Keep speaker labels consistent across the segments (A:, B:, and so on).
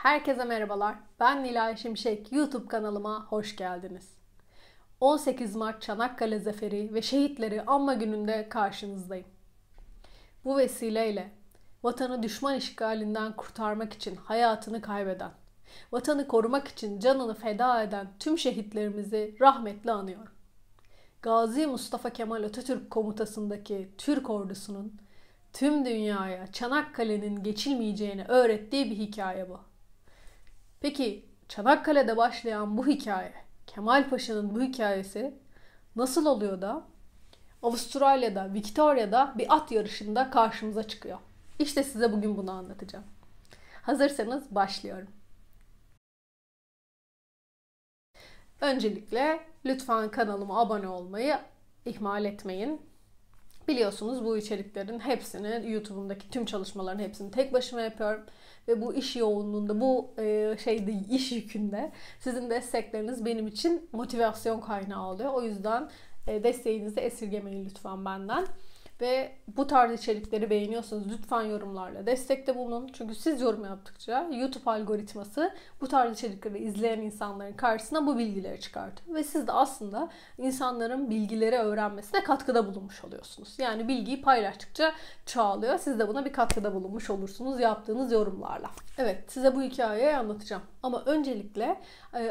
A: Herkese merhabalar. Ben Nilay Şimşek. YouTube kanalıma hoş geldiniz. 18 Mart Çanakkale Zaferi ve Şehitleri Anma Günü'nde karşınızdayım. Bu vesileyle vatanı düşman işgalinden kurtarmak için hayatını kaybeden, vatanı korumak için canını feda eden tüm şehitlerimizi rahmetle anıyorum. Gazi Mustafa Kemal Atatürk komutasındaki Türk ordusunun tüm dünyaya Çanakkale'nin geçilmeyeceğini öğrettiği bir hikaye bu. Peki Çanakkale'de başlayan bu hikaye, Kemal Paşa'nın bu hikayesi nasıl oluyor da Avustralya'da, Victoria'da bir at yarışında karşımıza çıkıyor? İşte size bugün bunu anlatacağım. Hazırsanız başlıyorum. Öncelikle lütfen kanalıma abone olmayı ihmal etmeyin. Biliyorsunuz bu içeriklerin hepsini, YouTube'umdaki tüm çalışmaların hepsini tek başıma yapıyorum. Ve bu iş yoğunluğunda, bu iş yükünde sizin destekleriniz benim için motivasyon kaynağı oluyor. O yüzden desteğinizi esirgemeyin lütfen benden. Ve bu tarz içerikleri beğeniyorsanız lütfen yorumlarla destekte bulunun. Çünkü siz yorum yaptıkça YouTube algoritması bu tarz içerikleri izleyen insanların karşısına bu bilgileri çıkartıyor. Ve siz de aslında insanların bilgileri öğrenmesine katkıda bulunmuş oluyorsunuz. Yani bilgiyi paylaştıkça çoğalıyor. Siz de buna bir katkıda bulunmuş olursunuz yaptığınız yorumlarla. Evet, size bu hikayeyi anlatacağım. Ama öncelikle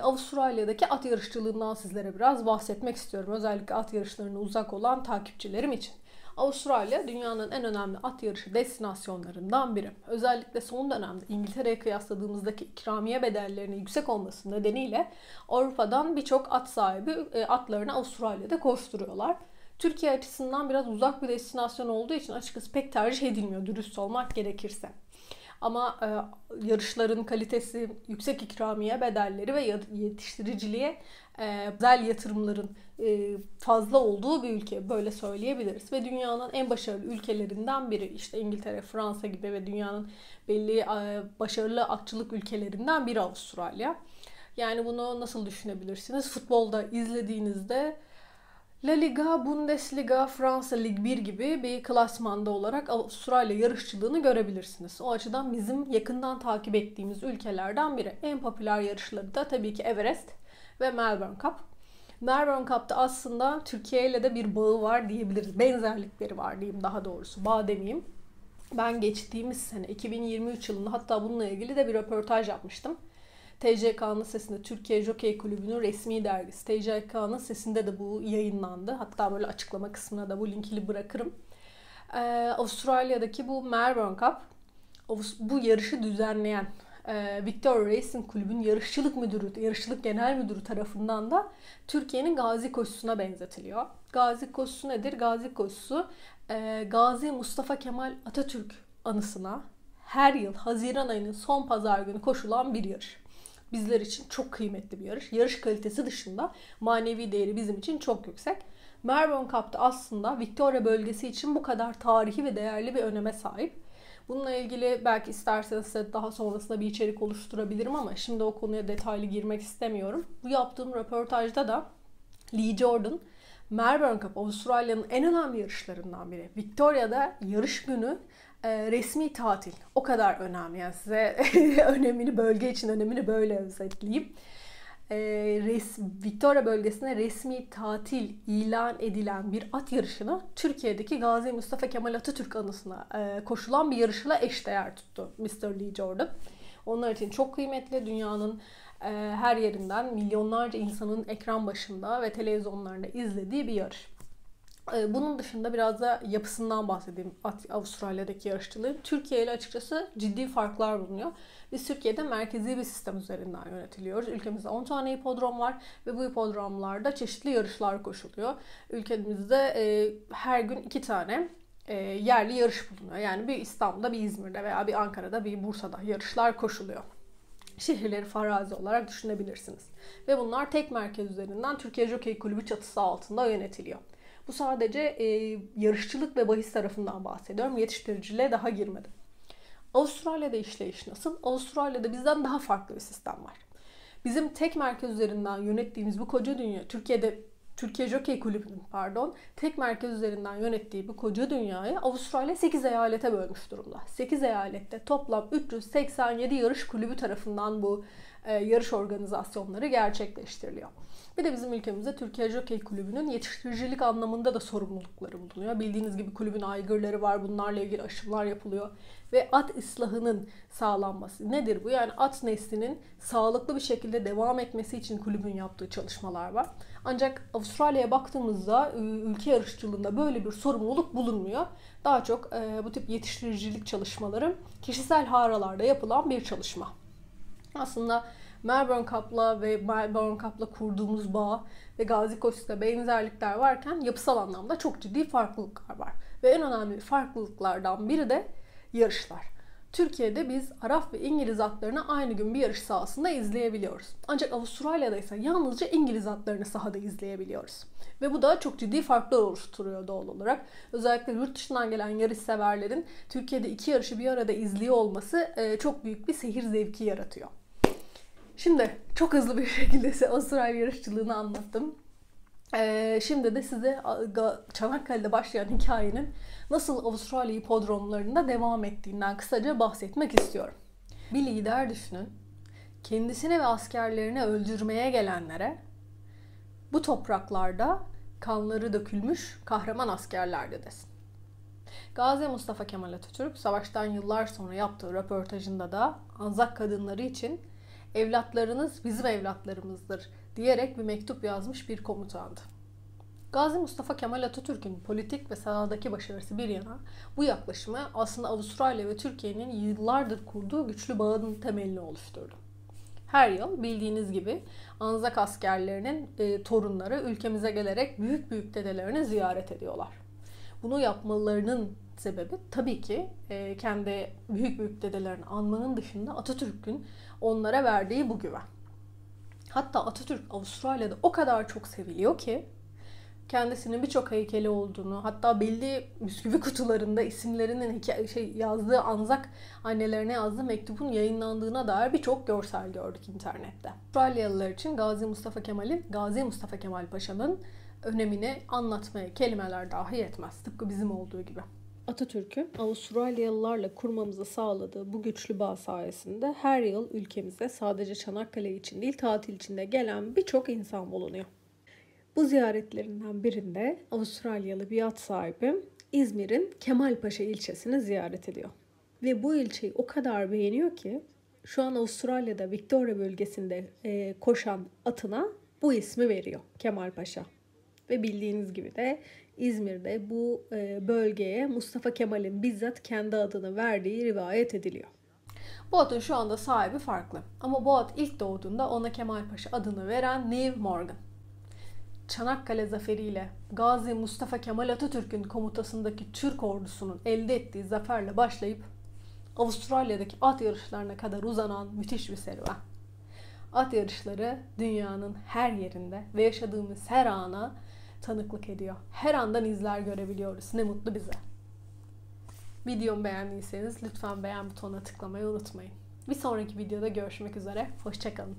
A: Avustralya'daki at yarışçılığından sizlere biraz bahsetmek istiyorum. Özellikle at yarışlarına uzak olan takipçilerim için. Avustralya dünyanın en önemli at yarışı destinasyonlarından biri. Özellikle son dönemde İngiltere'ye kıyasladığımızdaki ikramiye bedellerinin yüksek olması nedeniyle Avrupa'dan birçok at sahibi atlarını Avustralya'da koşturuyorlar. Türkiye açısından biraz uzak bir destinasyon olduğu için açıkçası pek tercih edilmiyor dürüst olmak gerekirse. Ama yarışların kalitesi, yüksek ikramiye bedelleri ve yetiştiriciliğe özel yatırımların fazla olduğu bir ülke, böyle söyleyebiliriz. Ve dünyanın en başarılı ülkelerinden biri. İşte İngiltere, Fransa gibi ve dünyanın belli başarılı atçılık ülkelerinden biri Avustralya. Yani bunu nasıl düşünebilirsiniz? Futbolda izlediğinizde La Liga, Bundesliga, Fransa Lig 1 gibi bir klasmanda olarak Avustralya yarışçılığını görebilirsiniz. O açıdan bizim yakından takip ettiğimiz ülkelerden biri. En popüler yarışları da tabii ki Everest ve Melbourne Cup. Melbourne Cup'ta aslında Türkiye ile de bir bağı var diyebiliriz. Benzerlikleri var diyeyim daha doğrusu. Bağ demeyeyim. Ben geçtiğimiz sene 2023 yılında hatta bununla ilgili de bir röportaj yapmıştım. TCK'nın sesinde Türkiye Jockey Kulübü'nün resmi dergisi TCK'nın sesinde de bu yayınlandı. Hatta böyle açıklama kısmına da bu linki bırakırım. Avustralya'daki bu Melbourne Cup, bu yarışı düzenleyen Victoria Racing Kulübü'nün yarışçılık müdürü, yarışçılık genel müdürü tarafından da Türkiye'nin Gazi Koşusu'na benzetiliyor. Gazi Koşusu nedir? Gazi Koşusu Gazi Mustafa Kemal Atatürk anısına her yıl Haziran ayının son pazar günü koşulan bir yarış. Bizler için çok kıymetli bir yarış. Yarış kalitesi dışında manevi değeri bizim için çok yüksek. Melbourne Cup'ta aslında Victoria bölgesi için bu kadar tarihi ve değerli bir öneme sahip. Bununla ilgili belki isterseniz size daha sonrasında bir içerik oluşturabilirim ama şimdi o konuya detaylı girmek istemiyorum. Bu yaptığım röportajda da Lee Jordan, Melbourne Cup Avustralya'nın en önemli yarışlarından biri. Victoria'da yarış günü resmi tatil. O kadar önemli. Yani size önemini, bölge için önemini böyle özetleyeyim. Victoria bölgesine resmi tatil ilan edilen bir at yarışını Türkiye'deki Gazi Mustafa Kemal Atatürk anısına koşulan bir yarışla eşdeğer tuttu Mr. Lee Jordan. Onlar için çok kıymetli. Dünyanın her yerinden milyonlarca insanın ekran başında ve televizyonlarında izlediği bir yarış. Bunun dışında biraz da yapısından bahsedeyim Avustralya'daki yarışçılığın. Türkiye ile açıkçası ciddi farklar bulunuyor. Biz Türkiye'de merkezi bir sistem üzerinden yönetiliyoruz. Ülkemizde 10 tane hipodrom var ve bu hipodromlarda çeşitli yarışlar koşuluyor. Ülkemizde her gün 2 tane yerli yarış bulunuyor. Yani bir İstanbul'da, bir İzmir'de veya bir Ankara'da, bir Bursa'da yarışlar koşuluyor. Şehirleri farazi olarak düşünebilirsiniz. Ve bunlar tek merkez üzerinden Türkiye Jockey Kulübü çatısı altında yönetiliyor. Bu sadece yarışçılık ve bahis tarafından bahsediyorum. Yetiştiriciliğe daha girmedim. Avustralya'da işleyiş nasıl? Avustralya'da bizden daha farklı bir sistem var. Bizim tek merkez üzerinden yönettiğimiz bu koca dünya, Türkiye'de Türkiye Jokey Kulübü'nün tek merkez üzerinden yönettiği bu koca dünyayı Avustralya 8 eyalete bölmüş durumda. 8 eyalette toplam 387 yarış kulübü tarafından bu yarış organizasyonları gerçekleştiriliyor. Bir de bizim ülkemizde Türkiye Jokey Kulübü'nün yetiştiricilik anlamında da sorumlulukları bulunuyor. Bildiğiniz gibi kulübün aygırları var. Bunlarla ilgili aşılar yapılıyor. Ve at ıslahının sağlanması. Nedir bu? Yani at neslinin sağlıklı bir şekilde devam etmesi için kulübün yaptığı çalışmalar var. Ancak Avustralya'ya baktığımızda ülke yarışçılığında böyle bir sorumluluk bulunmuyor. Daha çok bu tip yetiştiricilik çalışmaları kişisel haralarda yapılan bir çalışma. Aslında Melbourne Cup'la kurduğumuz bağ ve Gazi Koç'ta benzerlikler varken yapısal anlamda çok ciddi farklılıklar var. Ve en önemli farklılıklardan biri de yarışlar. Türkiye'de biz Arap ve İngiliz atlarını aynı gün bir yarış sahasında izleyebiliyoruz. Ancak Avustralya'da ise yalnızca İngiliz atlarını sahada izleyebiliyoruz. Ve bu da çok ciddi farklar oluşturuyor doğal olarak. Özellikle yurt dışından gelen yarış severlerin Türkiye'de iki yarışı bir arada izliyor olması çok büyük bir seyir zevki yaratıyor. Şimdi çok hızlı bir şekilde size Avustralya yarışçılığını anlattım. Şimdi de size Çanakkale'de başlayan hikayenin nasıl Avustralya hipodromlarında devam ettiğinden kısaca bahsetmek istiyorum. Bir lider düşünün, kendisini ve askerlerini öldürmeye gelenlere bu topraklarda kanları dökülmüş kahraman askerlerdi desin. Gazi Mustafa Kemal Atatürk savaştan yıllar sonra yaptığı röportajında da Anzak kadınları için evlatlarınız bizim evlatlarımızdır diyerek bir mektup yazmış bir komutandı. Gazi Mustafa Kemal Atatürk'ün politik ve sahadaki başarısı bir yana bu yaklaşımı aslında Avustralya ve Türkiye'nin yıllardır kurduğu güçlü bağının temelini oluşturdu. Her yıl bildiğiniz gibi Anzak askerlerinin torunları ülkemize gelerek büyük dedelerini ziyaret ediyorlar. Bunu yapmalarının sebebi tabii ki kendi büyük dedelerini anmanın dışında Atatürk'ün onlara verdiği bu güven. Hatta Atatürk Avustralya'da o kadar çok seviliyor ki kendisinin birçok heykeli olduğunu, hatta belli bisküvi kutularında isimlerinin yazdığı Anzak annelerine yazdığı mektubun yayınlandığına dair birçok görsel gördük internette. Avustralyalılar için Gazi Mustafa Kemal Paşa'nın önemini anlatmaya kelimeler dahi yetmez. Tıpkı bizim olduğu gibi. Atatürk'ün Avustralyalılarla kurmamızı sağladığı bu güçlü bağ sayesinde her yıl ülkemize sadece Çanakkale için değil tatil için de gelen birçok insan bulunuyor. Bu ziyaretlerinden birinde Avustralyalı bir at sahibi İzmir'in Kemalpaşa ilçesini ziyaret ediyor. Ve bu ilçeyi o kadar beğeniyor ki şu an Avustralya'da Victoria bölgesinde koşan atına bu ismi veriyor, Kemalpaşa. Ve bildiğiniz gibi de İzmir'de bu bölgeye Mustafa Kemal'in bizzat kendi adını verdiği rivayet ediliyor. Bu atın şu anda sahibi farklı. Ama bu at ilk doğduğunda ona Kemalpaşa adını veren Neil Morgan. Çanakkale zaferiyle Gazi Mustafa Kemal Atatürk'ün komutasındaki Türk ordusunun elde ettiği zaferle başlayıp Avustralya'daki at yarışlarına kadar uzanan müthiş bir serüven. At yarışları dünyanın her yerinde ve yaşadığımız her ana tanıklık ediyor. Her andan izler görebiliyoruz. Ne mutlu bize. Videomu beğendiyseniz lütfen beğen butonuna tıklamayı unutmayın. Bir sonraki videoda görüşmek üzere. Hoşça kalın.